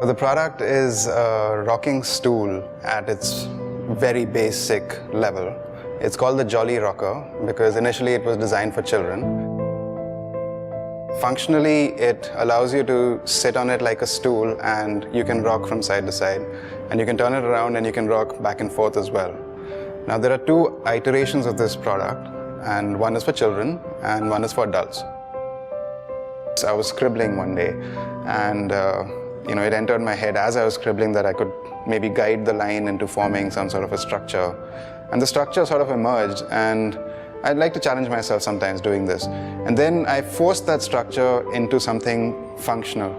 The product is a rocking stool at its very basic level. It's called the Jolly Rocker because initially it was designed for children. Functionally, it allows you to sit on it like a stool and you can rock from side to side. And you can turn it around and you can rock back and forth as well. Now there are two iterations of this product, and one is for children and one is for adults. So I was scribbling one day and it entered my head as I was scribbling that I could maybe guide the line into forming some sort of a structure. And the structure sort of emerged, and I'd like to challenge myself sometimes doing this. And then I forced that structure into something functional.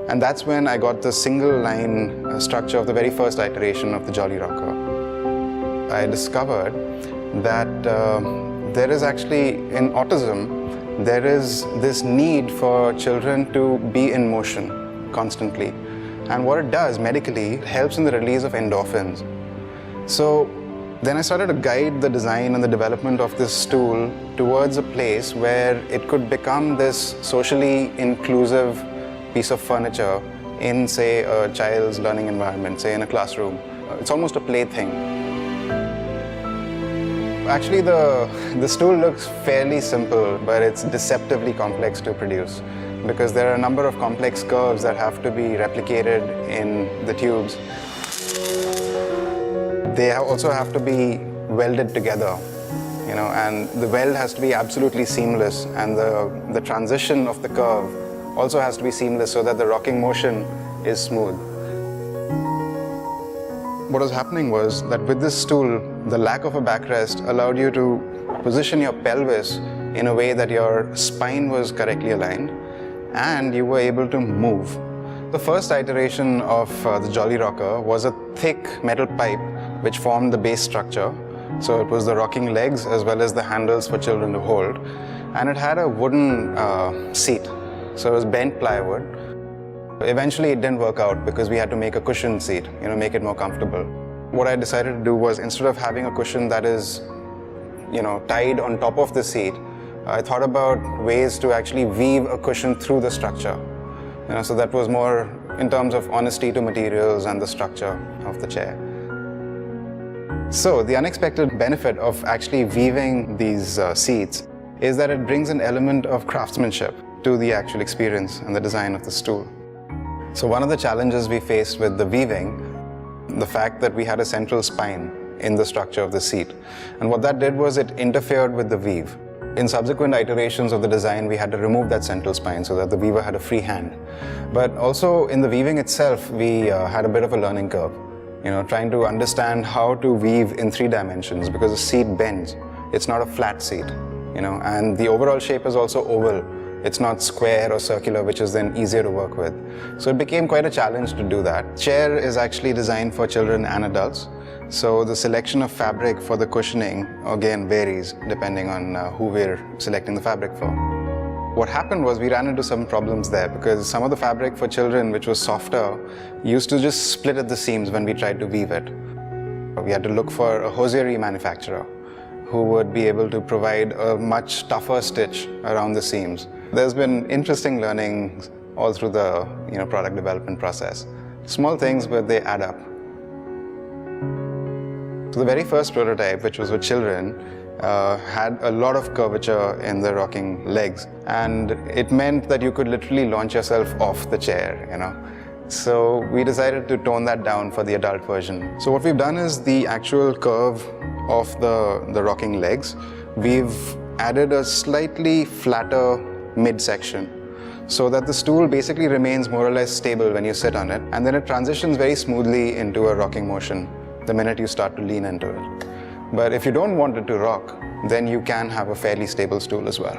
And that's when I got the single line structure of the very first iteration of the Jolly Rocker. I discovered that there is actually, in autism, there is this need for children to be in motion constantly. And what it does medically, it helps in the release of endorphins. So then I started to guide the design and the development of this stool towards a place where it could become this socially inclusive piece of furniture in, say, a child's learning environment, say in a classroom. It's almost a plaything. Actually, the stool looks fairly simple, but it's deceptively complex to produce because there are a number of complex curves that have to be replicated in the tubes. They also have to be welded together, and the weld has to be absolutely seamless, and the transition of the curve also has to be seamless so that the rocking motion is smooth. What was happening was that with this stool, the lack of a backrest allowed you to position your pelvis in a way that your spine was correctly aligned and you were able to move. The first iteration of the Jolly Rocker was a thick metal pipe which formed the base structure. So it was the rocking legs as well as the handles for children to hold. And it had a wooden seat. So it was bent plywood. Eventually it didn't work out because we had to make a cushion seat, make it more comfortable. What I decided to do was, instead of having a cushion that is, tied on top of the seat, I thought about ways to actually weave a cushion through the structure. So that was more in terms of honesty to materials and the structure of the chair. So the unexpected benefit of actually weaving these seats is that it brings an element of craftsmanship to the actual experience and the design of the stool. So one of the challenges we faced with the weaving, the fact that we had a central spine in the structure of the seat. And what that did was it interfered with the weave. In subsequent iterations of the design, we had to remove that central spine so that the weaver had a free hand. But also in the weaving itself, we had a bit of a learning curve, trying to understand how to weave in 3 dimensions because the seat bends. It's not a flat seat, and the overall shape is also oval. It's not square or circular, which is then easier to work with. So it became quite a challenge to do that. Chair is actually designed for children and adults. So the selection of fabric for the cushioning, again, varies depending on who we're selecting the fabric for. What happened was we ran into some problems there because some of the fabric for children, which was softer, used to just split at the seams when we tried to weave it. We had to look for a hosiery manufacturer who would be able to provide a much tougher stitch around the seams. There's been interesting learning all through the product development process. Small things, but they add up. So the very first prototype, which was with children, had a lot of curvature in the rocking legs, and it meant that you could literally launch yourself off the chair, So we decided to tone that down for the adult version. So what we've done is the actual curve of the rocking legs, we've added a slightly flatter midsection so that the stool basically remains more or less stable when you sit on it, and then it transitions very smoothly into a rocking motion the minute you start to lean into it. But if you don't want it to rock, then you can have a fairly stable stool as well.